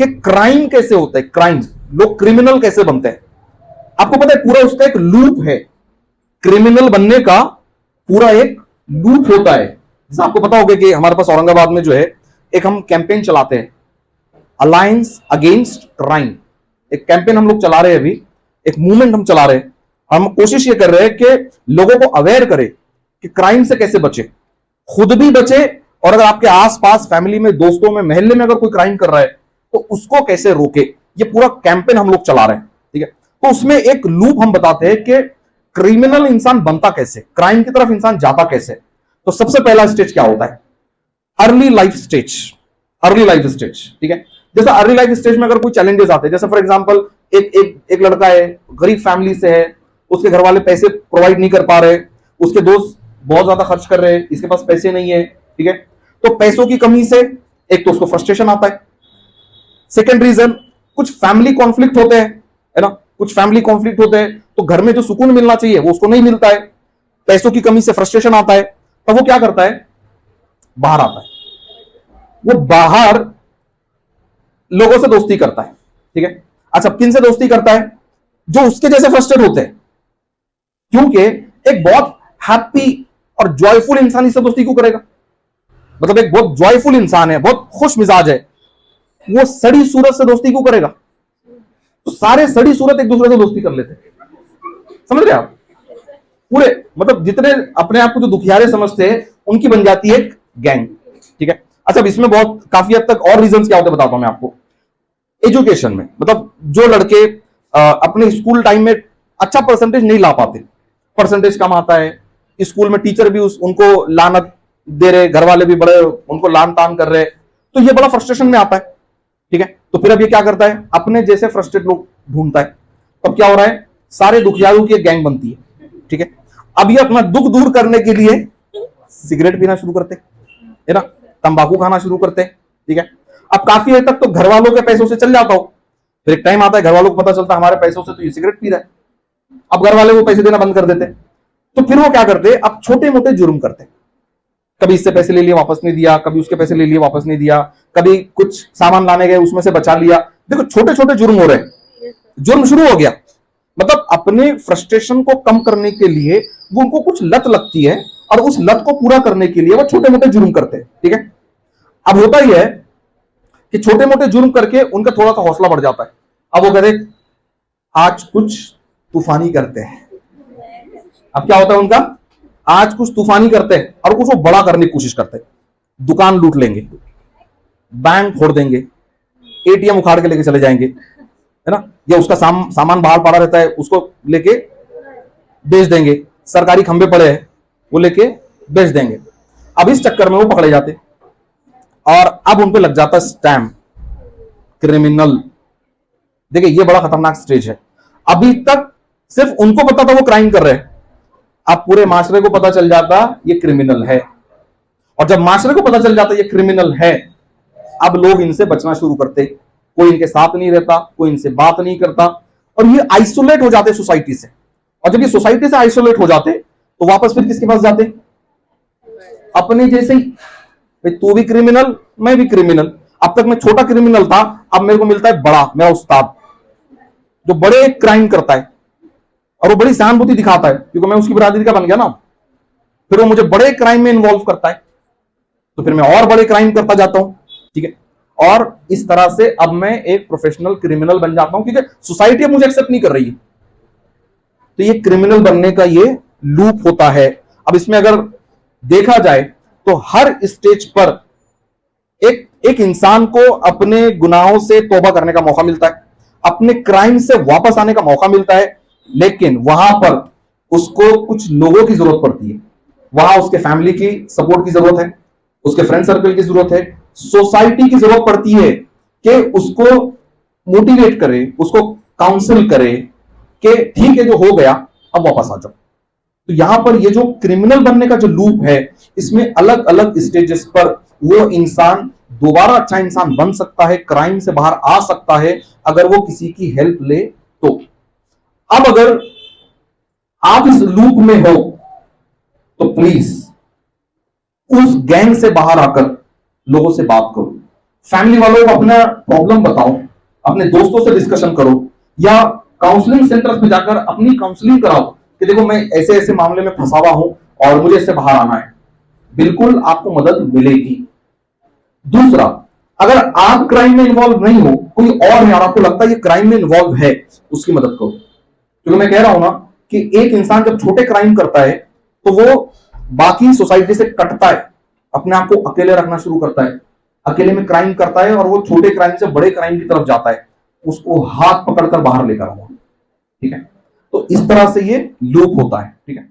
कि क्राइम कैसे होता है, क्राइम, लोग क्रिमिनल कैसे बनते हैं। आपको पता है पूरा उसका एक लूप है, क्रिमिनल बनने का पूरा एक लूप होता है। जैसे आपको पता होगा कि हमारे पास औरंगाबाद में जो है एक हम कैंपेन चलाते हैं, अलायंस अगेंस्ट क्राइम। एक कैंपेन हम लोग चला रहे हैं, अभी एक मूवमेंट हम चला रहे हैं। हम कोशिश ये कर रहे हैं कि लोगों को अवेयर करें कि क्राइम से कैसे बचे, खुद भी बचे, और अगर आपके आसपास फैमिली में, दोस्तों में, मोहल्ले में अगर कोई क्राइम कर रहा है तो उसको कैसे रोके। ये पूरा कैंपेन हम लोग चला रहे हैं, ठीक है। तो उसमें एक लूप हम बताते हैं कि क्रिमिनल इंसान बनता कैसे, क्राइम की तरफ इंसान जाता कैसे। तो सबसे पहला स्टेज क्या होता है, early life stage. Early life stage, ठीक है। जैसे अर्ली लाइफ स्टेज में अगर कोई चैलेंजेस आते हैं, जैसे फॉर एग्जांपल एक लड़का है, गरीब फैमिली से है, उसके घर वाले पैसे प्रोवाइड नहीं कर पा रहे, उसके दोस्त बहुत ज्यादा खर्च कर रहे हैं, इसके पास पैसे नहीं है, ठीक है। तो पैसों की कमी से एक तो उसको फ्रस्ट्रेशन आता है। सेकेंड रीजन, कुछ फैमिली कॉन्फ्लिक्ट होते हैं, है ना, कुछ फैमिली कॉन्फ्लिक्ट होते हैं, तो घर में जो सुकून मिलना चाहिए वो उसको नहीं मिलता है, पैसों की कमी से फ्रस्ट्रेशन आता है। तो वो क्या करता है, बाहर आता है, वो बाहर लोगों से दोस्ती करता है, ठीक है। अच्छा, किन से दोस्ती करता है, जो उसके जैसे फ्रस्ट्रेट होते हैं, क्योंकि एक बहुत हैप्पी और जॉयफुल इंसान इससे दोस्ती क्यों करेगा। मतलब एक बहुत जॉयफुल इंसान है, बहुत खुश मिजाज है, वो सड़ी सूरत से दोस्ती क्यों करेगा। तो सारे सड़ी सूरत एक दूसरे से दोस्ती कर लेते हैं, समझ रहे आप, पूरे, मतलब जितने अपने आप को जो दुखियारे समझते हैं उनकी बन जाती है एक गैंग, ठीक है। अच्छा, इसमें बहुत काफी हद तक और रीजंस क्या होते हैं बताता हूं मैं आपको। एजुकेशन में, मतलब जो लड़के अपने स्कूल टाइम में अच्छा परसेंटेज नहीं ला पाते, परसेंटेज कम आता है, स्कूल में टीचर भी उनको लानत दे रहे, घर वाले भी बड़े उनको लान तान कर रहे, तो ये बड़ा फ्रस्ट्रेशन में आता है, ठीक है। तो फिर अब ये क्या करता है, अपने जैसे फ्रस्ट्रेट लोग ढूंढता है। अब क्या हो रहा है, सारे दुखियारों की एक गैंग बनती है, ठीक है। अब ये अपना दुख दूर करने के लिए सिगरेट पीना शुरू करते, है ना, तंबाकू खाना शुरू करते, ठीक है। अब काफी हद तक तो घर वालों के पैसों से चल जाता हो, फिर एक टाइम आता है घर वालों को पता चलता है हमारे पैसों से तो ये सिगरेट पी रहा है, अब घर वाले वो पैसे देना बंद कर देते। तो फिर वो क्या करते, अब छोटे मोटे जुर्म करते, कभी इससे पैसे ले लिए वापस नहीं दिया, कभी उसके पैसे ले लिए वापस नहीं दिया, कभी कुछ सामान लाने गए उसमें से बचा लिया। देखो छोटे छोटे जुर्म हो रहे हैं, जुर्म शुरू हो गया। मतलब अपने फ्रस्ट्रेशन को कम करने के लिए वो उनको कुछ लत लगती है, और उस लत को पूरा करने के लिए वो छोटे मोटे जुर्म करते हैं, ठीक है। अब होता ही है कि छोटे मोटे जुर्म करके उनका थोड़ा सा हौसला बढ़ जाता है। अब वो कहते आज कुछ तूफानी करते हैं। अब क्या होता है उनका, आज कुछ तूफानी करते हैं और कुछ वो बड़ा करने की कोशिश करते हैं। दुकान लूट लेंगे, बैंक फोड़ देंगे, एटीएम उखाड़ के लेके चले जाएंगे, है ना, या उसका सामान बाहर पड़ा रहता है उसको लेके बेच देंगे, सरकारी खंभे पड़े हैं वो लेके बेच देंगे। अब इस चक्कर में वो पकड़े जाते और अब उन पे लग जाता स्टैम्प क्रिमिनल। देखिए ये बड़ा खतरनाक स्टेज है। अभी तक सिर्फ उनको पता था वो क्राइम कर रहे हैं, अब पूरे माशरे को पता चल जाता ये क्रिमिनल है, और जब माशरे को पता चल जाता ये क्रिमिनल है, अब लोग इनसे बचना शुरू करते, कोई इनके साथ नहीं रहता, कोई इनसे बात नहीं करता, और ये आइसोलेट हो जाते सोसाइटी से। और जब ये सोसाइटी से आइसोलेट हो जाते तो वापस फिर किसके पास जाते, अपने जैसे ही, भाई तू भी क्रिमिनल मैं भी क्रिमिनल, अब तक मैं छोटा क्रिमिनल था, अब मेरे को मिलता है बड़ा, मेरा उस्ताद जो बड़े क्राइम करता है, और वो बड़ी सहानुभूति दिखाता है क्योंकि मैं उसकी बरादरी का बन गया ना, फिर वो मुझे बड़े क्राइम में इन्वॉल्व करता है, तो फिर मैं और बड़े क्राइम करता जाता हूं, ठीक है। और इस तरह से अब मैं एक प्रोफेशनल क्रिमिनल बन जाता हूं क्योंकि सोसाइटी अब मुझे एक्सेप्ट नहीं कर रही है। तो ये क्रिमिनल बनने का ये लूप होता है। अब इसमें अगर देखा जाए तो हर स्टेज पर एक इंसान को अपने गुनाहों से तौबा करने का मौका मिलता है, अपने क्राइम से वापस आने का मौका मिलता है, लेकिन वहां पर उसको कुछ लोगों की जरूरत पड़ती है। वहां उसके फैमिली की सपोर्ट की जरूरत है, उसके फ्रेंड सर्कल की जरूरत है, सोसाइटी की जरूरत पड़ती है कि उसको मोटिवेट करे, उसको काउंसिल करे कि ठीक है जो हो गया अब वापस आ जाओ। तो यहां पर ये जो क्रिमिनल बनने का जो लूप है, इसमें अलग अलग स्टेजेस पर वो इंसान दोबारा अच्छा इंसान बन सकता है, क्राइम से बाहर आ सकता है अगर वो किसी की हेल्प ले तो। अब अगर आप इस लूप में हो तो प्लीज उस गैंग से बाहर आकर लोगों से बात करो, फैमिली वालों को अपना प्रॉब्लम बताओ, अपने दोस्तों से डिस्कशन करो, या काउंसलिंग सेंटर्स में जाकर अपनी काउंसलिंग कराओ कि देखो मैं ऐसे ऐसे मामले में फंसा हुआ हूं और मुझे इससे बाहर आना है। बिल्कुल आपको मदद मिलेगी। दूसरा, अगर आप क्राइम में इन्वॉल्व नहीं हो, कोई और है और आपको लगता है ये क्राइम में इन्वॉल्व है, उसकी मदद करो। क्योंकि मैं कह रहा हूं ना कि एक इंसान जब छोटे क्राइम करता है तो वो बाकी सोसाइटी से कटता है, अपने आप को अकेले रखना शुरू करता है, अकेले में क्राइम करता है और वो छोटे क्राइम से बड़े क्राइम की तरफ जाता है, उसको हाथ पकड़कर बाहर लेकर आओ। ठीक है, तो इस तरह से ये लूप होता है। ठीक है।